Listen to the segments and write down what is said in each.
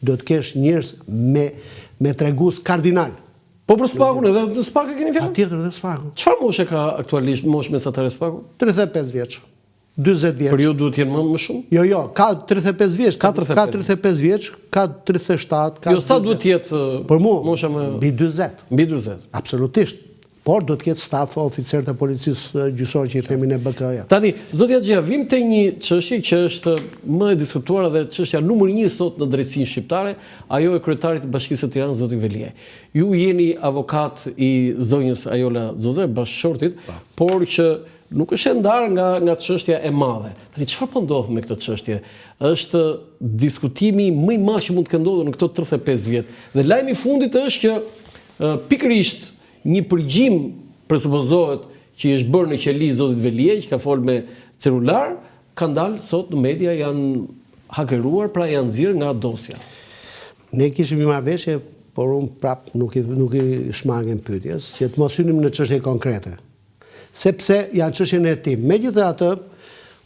do të kesh njerëz me tregues kardinal. Po për Spakun edhe në Spak e keni fjalën? Patjetër edhe Spaku. Çfarë moshe ka aktualisht moshë mesatare Spaku? 35 vjeç. 40 vjeç. Për ju duhet të jenë më shumë? Jo, ka 35 vjeç. Ka 35 vjeç, ka 37, ka. Jo, sa duhet të jetë për mua? Mosha më mbi 40. Mbi 40. Absolutisht. Por do të ketë staf oficer të policisë gjyqësore që i themin e BK-ja. Tani, zotja Xhia, vim te një çështje që është më e diskutuar dhe çështja numër 1 sot në drejtsinë shqiptare, ajo e kryetarit të Bashkisë së Tiranës zoti Veliaj. Ju jeni avokat i zonjës Ajola Zoze, bashkëshortit, por që nuk është e ndarë nga çështja e madhe. Tani çfarë po ndodh me këtë çështje? Është diskutimi më i madh që mund të ketë ndodhur në këto 35 vjet. Dhe lajmi i fundit është që pikërisht një përgjim presupozohet që i është bërë në qeli zotit Veliaj, që ka folë me celular, ka ndalë sot në media, janë hakeruar, pra janë nxirë nga dosja. Ne kishim i marrëveshje, por unë prap nuk i shmangen pyetjes, që të mos hynim në çështje konkrete. Sepse janë çështjen e tim. Megjithatë,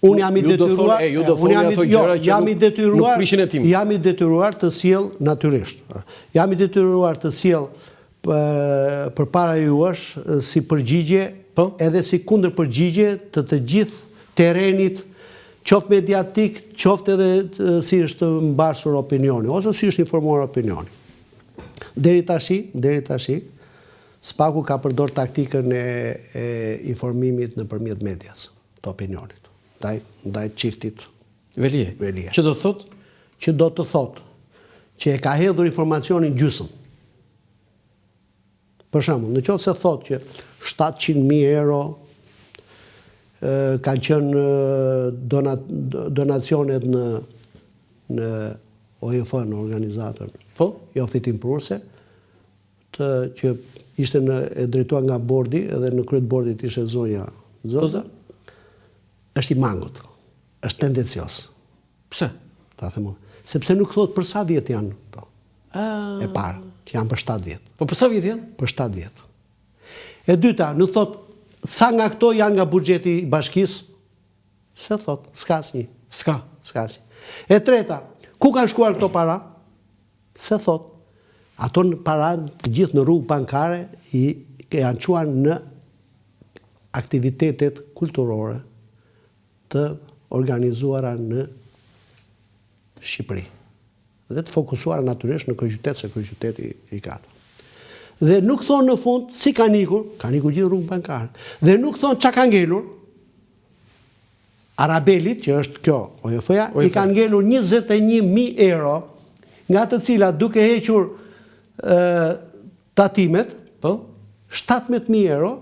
unë jam i detyruar të sjell natyrisht. Jam i detyruar të sjell përpara juash si përgjigje edhe si kundër përgjigje të gjithë terrenit, qoftë mediatik, qoftë edhe si është mbarsur opinioni, ose si është informuar opinioni. Deri tash, Spaku ka përdor taktikën e informimit nëpërmjet medias, të opinionit, ndaj çiftit Veliaj. Që do të thotë? Që do të thotë që e ka hedhur informacionin gjysmë. Për shembull, në qoftë se thotë që 700.000 euro kanë qenë donacionet në OIF, në organizatën jo fitimprurse, që ishte e drejtuar nga bordi, edhe në kryet bordit ishte zonja Zoza, është i mangut, është tendencios. Pse? Ta them unë. Sepse nuk thotë për sa vjet janë to. E parë, që janë për 7 vjet. Po për sa vjet janë? Për 7 vjet. E dyta, nuk thot sa nga këto janë nga buxheti i bashkisë? Se thot, s'ka asnjë. S'ka asnjë. E treta, ku kanë shkuar këto para? Se thot, ato para të gjithë në rrugë bankare janë çuar në aktivitetet kulturore të organizuara në Shqipëri. Dhe të fokusuara natyrisht në kryeqytet, se kryeqyteti i ka. Dhe nuk thonë në fund si ka ikur gjithë rrugë bankare. Dhe nuk thonë çka ka ngelur. Arabelit, që është kjo OIF-ja, i ka ngelur 21.000 euro, nga të cilat duke hequr tatimet, 17.000 euro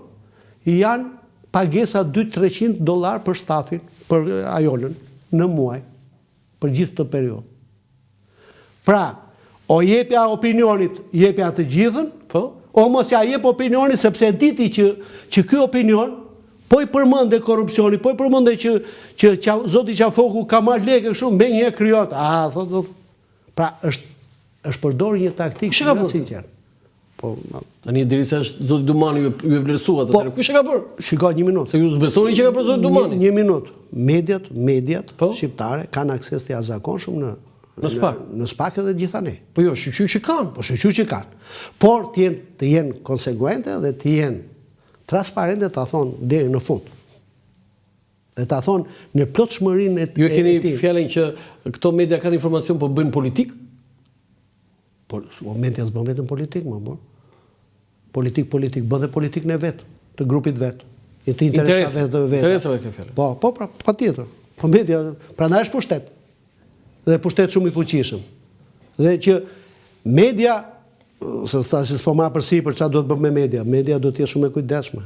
janë pagesa $200-300 për stafin, për Ajolën, në muaj, për gjithë të periudhë. Pra, o jepja opinionit, jepja të gjithën, o mos ja jep opinionit, sepse diti që ky opinion, po i përmende korrupsioni, po i përmende që zoti Qafoku ka marrë lekë kështu, me një kryot. Pra, është përdorur një taktikë nga sinqert. Tani derisa është zoti Dumani ju e vlerësua atë. Kush e ka bërë? Shikoj një minutë. Se ju zbesoni që ka bërë zoti Dumani? Një minutë. Mediat shqiptare kanë akses të jashtëzakonshëm në Spak edhe gjithanë. Po jo, shqyqy që kanë. Po shqyqy që kanë. Por të jenë konsekuente dhe të jenë transparente, ta thonë deri në fund. Dhe ta thonë në plotshmërinë e ju e keni fjalën që këto media kanë informacion po bëjnë politik? Po media s'bën vetëm politik, më bërë. Politik, bën dhe politikën e vetë, të grupit vetë. Të interesave të vetë. Interesave ke fjalë. Po, patjetër. Po media, prandaj është pushtet. Dhe pushtet shumë i fuqishëm. Dhe që media, se s'po marr përsipër çfarë do të bëj me media. Media do të jetë shumë e kujdesshme.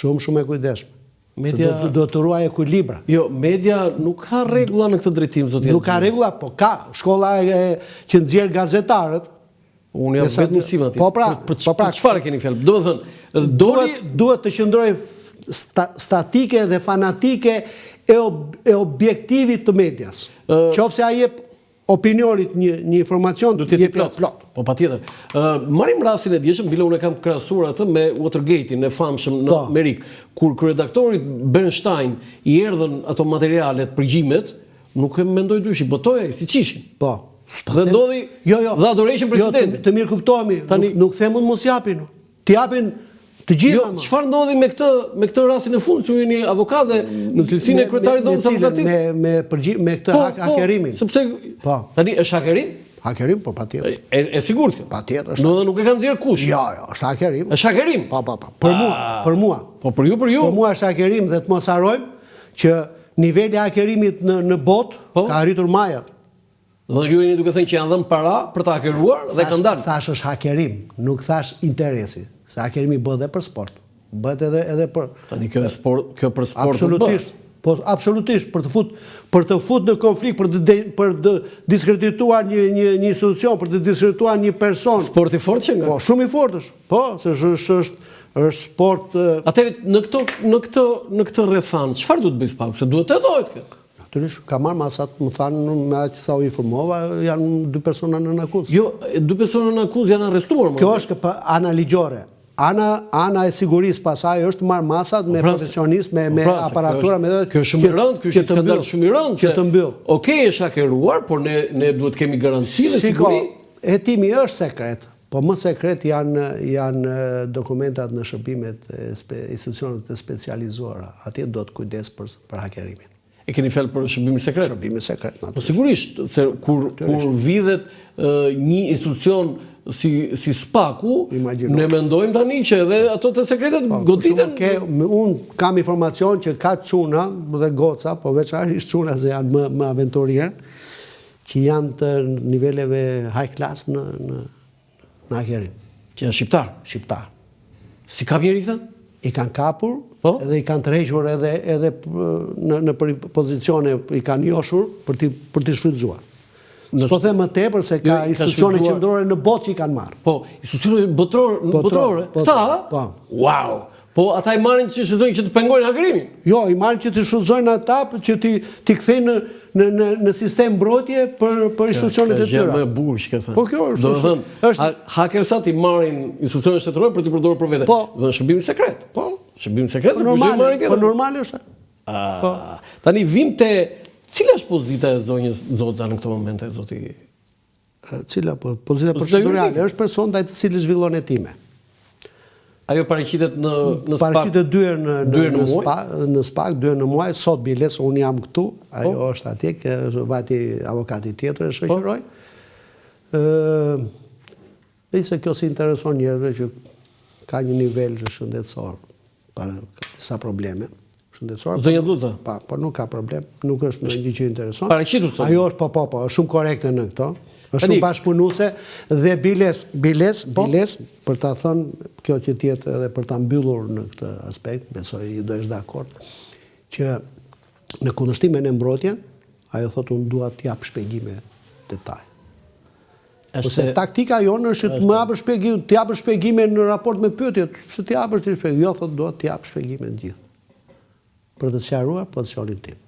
Shumë e kujdesshme. Media do të ruaj ekuilibra. Jo, media nuk ka rregulla në këtë drejtim, zoti. Nuk ka rregulla, po ka shkolla që nxjerr gazetarët. Unë jam vetëm mësim atje. Po pra, çfarë keni fjalë? Domethënë, duhet të qëndrojë statike dhe fanatike e objektivit të medias. Qofse ai jep opinionit një informacion do të jetë plot. Po patjetër. Marrim rastin e dieshëm, bile unë kam krahasuar atë me Watergate-in e famshëm në Amerikë, kur kryedaktorit Bernstein i erdhën ato materialet, përgjimet, nuk e mendoj dysh, i botoi ai siç ishin. Po, Dhe ndodhi dha dorëshën presidentit. Të mirë kuptohemi, nuk them mund mos japin. Të japin të gjitha. Çfarë ndodhi me këtë rastin e fundit, që jeni avokat dhe në cilësinë e kryetarit të dhomës avokatisë? Me këtë hakerimin. Sepse tani është hakerim? Hakerim, po patjetër. E sigurt kjo? Patjetër. Do të nuk e kanë nxjerr kush. Jo, është hakerim. Është hakerim? Po. Për mua. Po për ju. Për mua është hakerim dhe të mos harrojmë që niveli i hakerimit në botë ka arritur majat. Do ju jeni duke thënë që janë dhënë para për të hakeruar dhe kanë dalë. Thash është hakerim, nuk thash interesi. Se hakerimi bëhet edhe për sport. Bëhet edhe për tani kjo për sport. Absolutisht. Po absolutisht për të fut në konflikt, për të diskredituar një institucion, për të diskredituar një person. Sport i fortë që nga? Po, shumë i fortë është. Po, se është sport. Atëherë në këtë rrethan, çfarë duhet bëj SPAK? Se duhet të hetohet kjo. Natyrisht ka marrë masat, më thanë me aq sa u informova, janë 2 persona në akuzë. Jo, 2 persona në akuzë janë arrestuar. Kjo është ana ligjore. Ana e sigurisë pasaj është marrë masat me profesionistë, me aparatura, me kjo është shumë i rëndë, kjo është skandal shumë i rëndë. Që të mbyll. Okej, është hakeruar, por ne duhet kemi garanci dhe siguri. Hetimi është sekret, po më sekret janë dokumentat në shërbimet e institucionet e specializuara. Atje do të kujdes për hakerimin. E keni fjalë për shërbimin sekret? Shërbimi sekret, natyrisht. Po sigurisht, se kur vidhet një institucion si SPAK-u, ne mendojmë tani që edhe ato të sekretet goditen. Unë kam informacion që ka çuna dhe goca, po veçanërisht çuna që janë më aventurierë, që janë të niveleve high class në hakerim. Që janë shqiptar? Shqiptar. Si ka njëri këtë? I kanë kapur, edhe i kanë tërhequr edhe në pozicione i kanë joshur për t'i shfrytzuar. S'po them më tepër se ka institucione qendrore në botë që i kanë marrë. Po, institucione botërore? Këta? Po. Wow! Po, ata i marrin që të pengojnë hakerimin? Jo, i marrin që të shfrytëzojnë ata, që t'i kthejnë në sistem mbrojtje për institucionet e tyre. Është më e bukur që ka thënë. Po kjo është. Hakersat i marrin institucionet shtetërore për t'i përdorur për vete. Po. Dhe shërbimi sekret. Po. Shërbimi sekret, Po normale është. Tani vim te cila është pozita e zonjës Zoca në këtë moment, zoti? Cila pozita procedurale është person ndaj të cilit zhvillon hetime. Ajo paraqitet në SPAK? Paraqitet 2 herë në SPAK, 2 herë në muaj, sot biles, unë jam këtu, ajo është atje, vati avokati tjetër e shoqëroj. Dhe se kjo si intereson njerëzve që ka një nivel shëndetësor, para disa probleme. Zonja Zoca? Po nuk ka problem, nuk është në një që intereson. Paraqitur sot? Ajo është po, është shumë korekte në këto. është shumë bashkëpunuse dhe biles, për ta thënë kjo që tjetë edhe për ta mbyllur në këtë aspekt, besoj i do është dakord, që në kundërshtim me mbrojtjen, ajo thotë unë dua të jap shpjegime detaj. Ose taktika jonë është të japë shpjegime në raport me pyetjet, se të japësh ti shpjegime, jo thotë dua të jap shpjegime të gjitha. Për të sqaruar pozicionin tim.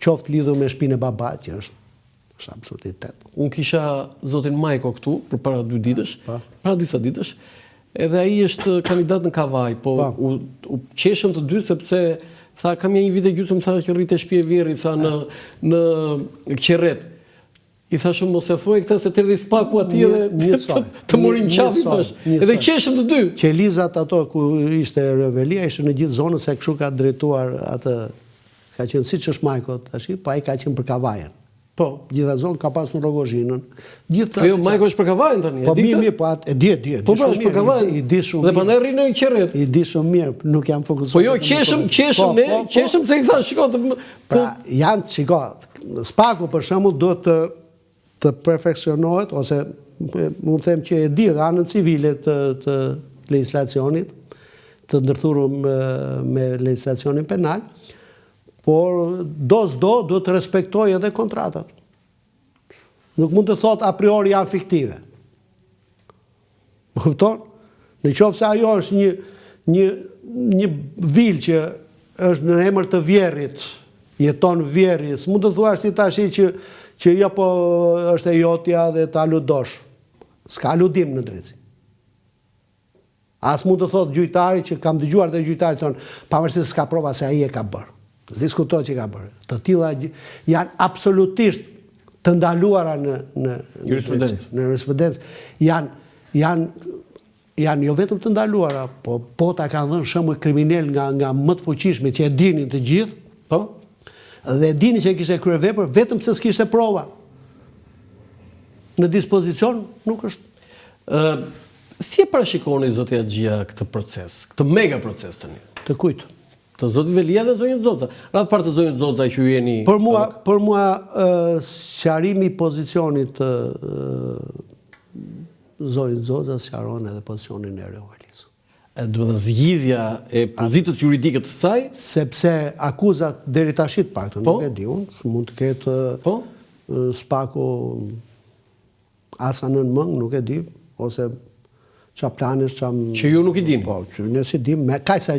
Qoftë lidhur me shtëpinë e babait, që është absurditet. Unë kisha zotin Majko këtu për para 2 ditësh, para disa ditësh, edhe ai është kandidat në Kavaj, po u qeshëm të dy sepse tha kam një vit e gjysmë, tha që rrit e shtëpi e Vjerrit, tha në Qerret. I thashëm mos e thuaj këtë se të erdhi SPAK-u atje dhe të morim qafi tash. Edhe qeshëm të dy. Qelizat ato ku ishte revelia ishte në gjithë zonën se kështu ka drejtuar atë, ka qenë siç është Majko tash, po ai ka qenë për Kavajën. Po, gjitha zonë ka pasur Rogozhinën. Po jo, Majko është për Kavajën tani. Po mirë, po atë e di. Po pra është për Kavajën. Dhe prandaj rri në Qerret. I di shumë mirë, nuk jam fokusuar. Po jo, qeshëm se i thash, shiko. Pra janë, shiko, SPAK-u për shembull do të perfeksionohet ose mund të them që e di dhe anën civile të legjislacionit, të ndërthurur me legjislacionin penal, por do të respektoj edhe kontratat. Nuk mund të thot a priori janë fiktive. Më kupton? Në qoftë se ajo është një vilë që është në emër të Vjerrit, jeton Vjerri, s'mund të thuash ti tash që jo po është e jotja dhe ta ludosh. S'ka ludim në drejtësi. As mund të thot gjyqtari që kam dëgjuar dhe gjyqtari thonë, pavarësisht s'ka prova se ai e ka bërë. Diskutoj që ka bërë. Të tilla janë absolutisht të ndaluara në jurisprudencë janë jo vetëm të ndaluara, po ta kanë dhënë shembull kriminal nga më të fuqishmit që e dinin të gjithë, po? Dhe e dinin që e kishte kryer vepër vetëm se s'kishte prova. Në dispozicion nuk është. Si e parashikoni zoti Axhia këtë proces, këtë mega proces tani? Të kujt? Të zotit Velia dhe zonjës Xoxa. Radh parë të zonjës Xoxa që ju jeni. Për mua sqarimi i pozicionit të zonjës Xoxa sqaron edhe pozicionin e Reovelis. Do të thënë zgjidhja e pozitës juridike të saj, sepse akuzat deri tash të paktën nuk e di unë, mund të ketë spaku asa nën mëng, nuk e di, ose qa planesh që ju nuk i dini. Po, që ne si dim, me kaq sa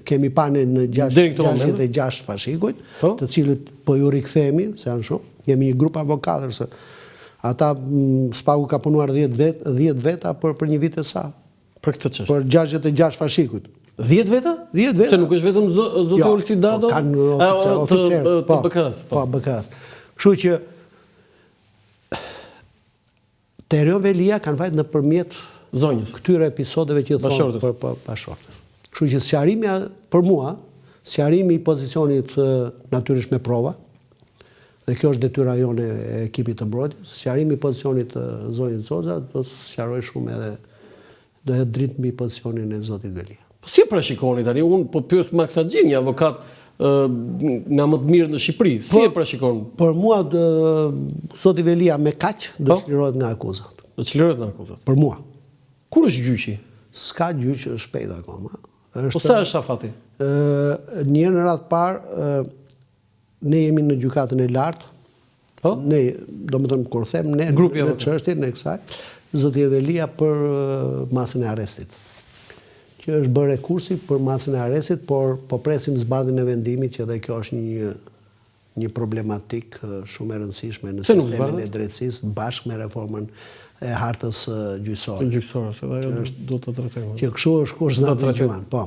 kemi parë në 66 fashikujt, të cilët po ju rikthehemi, se janë shumë, jemi një grup avokatësh, ata spaku ka punuar 10 veta për një vit e sa. Për këtë çështje. Për 66 fashikujt. 10 veta? 10 veta. Se nuk është vetëm zoti Olsi Dado? Kanë oficer. Të BK-s. Po, BK-s. Kështu që Terion Velia kanë vajt nëpërmjet zonjës këtyre episodeve që thonë për Bashortës. Kështu që sqarimi për mua, sqarimi i pozicionit natyrisht me prova, dhe kjo është detyra jone e ekipit të mbrojtjes, sqarimi i pozicionit të zonjës Xoxa do të sqaroj shumë edhe do e dritë mbi pozicionin e zotit Velia. Si e parashikoni tani? Unë po pyes Max Axhin, një avokat nga më të mirë në Shqipëri. Si e parashikon? Për mua zoti Velia me kaq do çlirohet nga akuzat. Do çlirohet nga akuzat. Për mua. Kur është gjyqi? S'ka gjyq shpejt akoma. Po sa është afati? Një herë në radhë parë ne jemi në gjykatën e lartë. Po? Ne, domethënë kur them ne në çështjen e kësaj, zoti Velia për masën e arrestit. Që është bërë rekursi për masën e arrestit, por po presim zbardhjen e vendimit, që edhe kjo është një problematik shumë e rëndësishme në sistemin e drejtësisë bashkë me reformën e hartës gjyqësore. Gjyqësore, se ajo do të trajtojmë. Që kështu është kurse na trajtojnë. Po.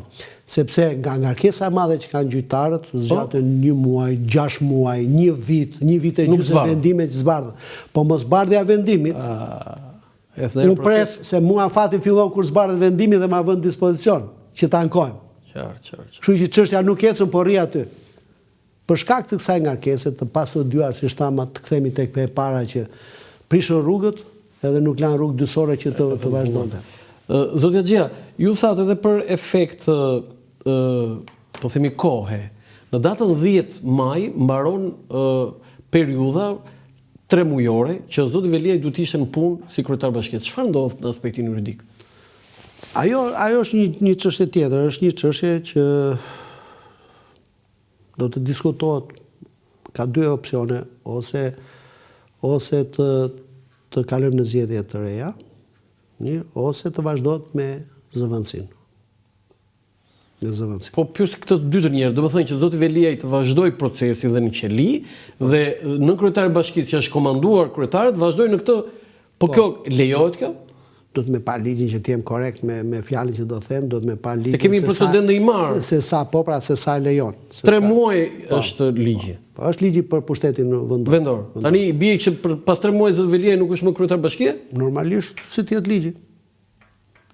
Sepse nga ngarkesa e madhe që kanë gjyqtarët zgjatën 1 muaj, 6 muaj, 1 vit e gjysmë vendime që zbardhen. Po mos zbardhja e vendimit. Unë pres se mua fati fillon kur zbardhet vendimi dhe ma vën dispozicion që ta ankojmë. Qartë. Kështu që çështja nuk ecën, po rri aty. Për shkak të kësaj ngarkese të pastudiuar si shtama të kthehemi tek e para që prishën rrugët edhe nuk lanë rrugë dyqësore që të vazhdonte. Zoti Axhia, ju thatë edhe për efekt po themi kohe. Në datën 10 maj mbaron periudha 3 mujore që zoti Velia duhet të ishte në punë si kryetar bashkie. Çfarë ndodh në aspektin juridik? Ajo është një çështje tjetër, është një çështje që do të diskutohet, ka 2 opsione, ose të kalojmë në zgjedhje të reja, ose të vazhdohet me zëvendësinë. Po pyes këtë të dytën njerë, do të thënë që zoti Velia i të vazhdoj procesi dhe në qeli, dhe në kryetar bashkisë që është komanduar kryetarët, vazhdoj në këtë, po kjo lejohet kjo? Do të me pa ligjin që t'jem korrekt me fjalën që do them, do të me pa ligjin se kemi procedent në i marë. Se sa lejon. 3 muaj është ligji. Po është ligji për pushtetin vendor. Tani bie që pas 3 muaj zoti Velia nuk është më kryetar bashkie? Normalisht si t'jetë ligji.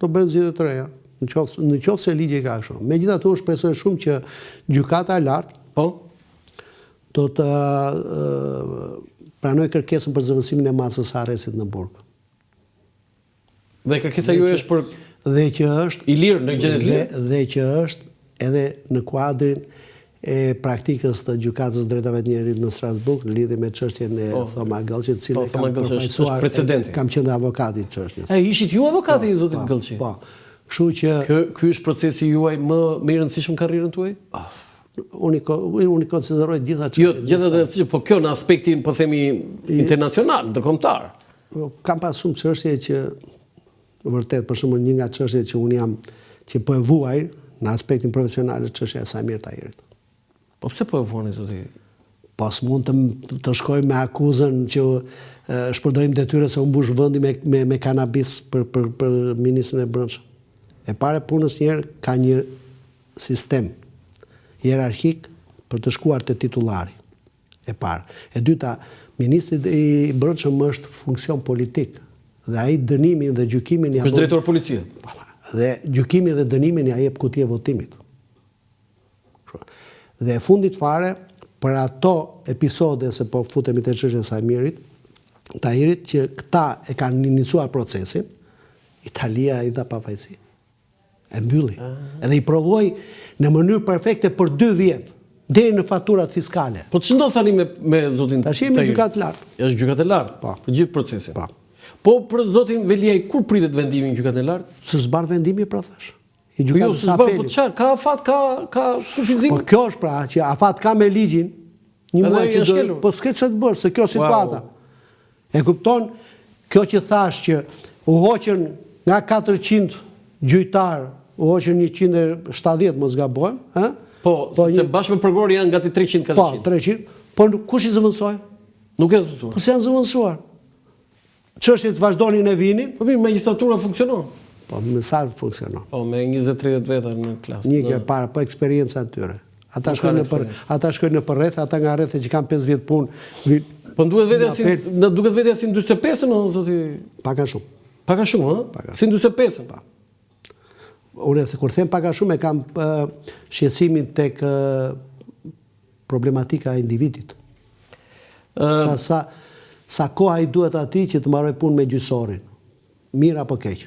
Do bëhen zgjedhje të reja. Në qoftë se ligji ka kështu. Megjithatë unë shpresoj shumë që gjykata e lartë do të pranoj kërkesën për zëvendësimin e masës së arrestit në burg. Dhe kërkesa juaj është për dhe që është i lirë në gjendje të lirë dhe që është edhe në kuadrin e praktikës të gjykatës drejtave të njerit në Strasburg në lidhje me çështjen e Thoma Gëllçit, cilë kam përfaqësuar, kam qenë avokati i çështjes. Ishit ju avokati i zotit Gëllçi? Po. Kështu që ky është procesi juaj më i rëndësishëm në karrierën tuaj? Unë i konsideroj gjitha çështjet. Jo, gjithë, po kjo në aspektin, po themi, internacional, ndërkombëtar. Kam pas shumë çështje që vërtet, për shembull, një nga çështjet që unë jam që po e vuaj në aspektin profesional është çështja e Samir Tahirit. Po pse po e vuani zoti? Po s'mund të shkoj me akuzën që shpërdorim detyrën se u mbush vendi me kanabis për ministrin e Brendshëm. E pare punës njerë ka një sistem hierarkik për të shkuar te titullari. e parë. E dyta, ministri i brendshëm është funksion politik dhe ai dënimin dhe gjykimin Është drejtor policie. Dhe gjykimin dhe dënimin ja jep kutia votimit. Dhe e fundit fare, për ato episode se po futemi te çështja e Tahirit, që këta e kanë inicuar procesin, Italia i dha pavajsi. E mbylli. Edhe i provoi në mënyrë perfekte për 2 vjet, deri në faturat fiskale. Po ç'ndodh tani me zotin Tash jemi në gjykatë lartë. Është gjykatë e lartë. Po. Për gjithë procesin. Po. Po për zotin Veliaj, kur pritet vendimi në gjykatën e lartë? Së zbar vendimi pra thash. I Po jo, gjykatës së po apelit. çfarë? Ka afat, ka kufizim? Po kjo është pra që afat ka me ligjin, një Edhe muaj që janë shkelur. po s'ke ç'të bërë, se kjo situata. E kupton, kjo që thash që u hoqën nga 400 gjyqtar, u hoqën 170, mos gabojm, ë? Po, sepse bashkë me prokuror janë gati 300-400. Po, 300. Po kush i zëvendësoi? Nuk e zëvendësuar. Po s'janë zëvendësuar. Çështjet vazhdonin e vinin, Po mirë, magjistratura funksionon. po me sa funksionon. Po me 20-30 veta në klasë. Një kjo e para, po eksperienca e tyre. Ata shkojnë në përreth, ata nga rrethe që kanë 5 vjet punë, Po duhet vetja si 45-ën, zoti. pak a shumë. Pak a shumë, ë? Si 45-ën. Unë kur them pak a shumë e kam shqetësimin tek problematika e individit. Sa koha i duhet atij që të mbaroj punë me gjyqësorin. Mirë apo keq.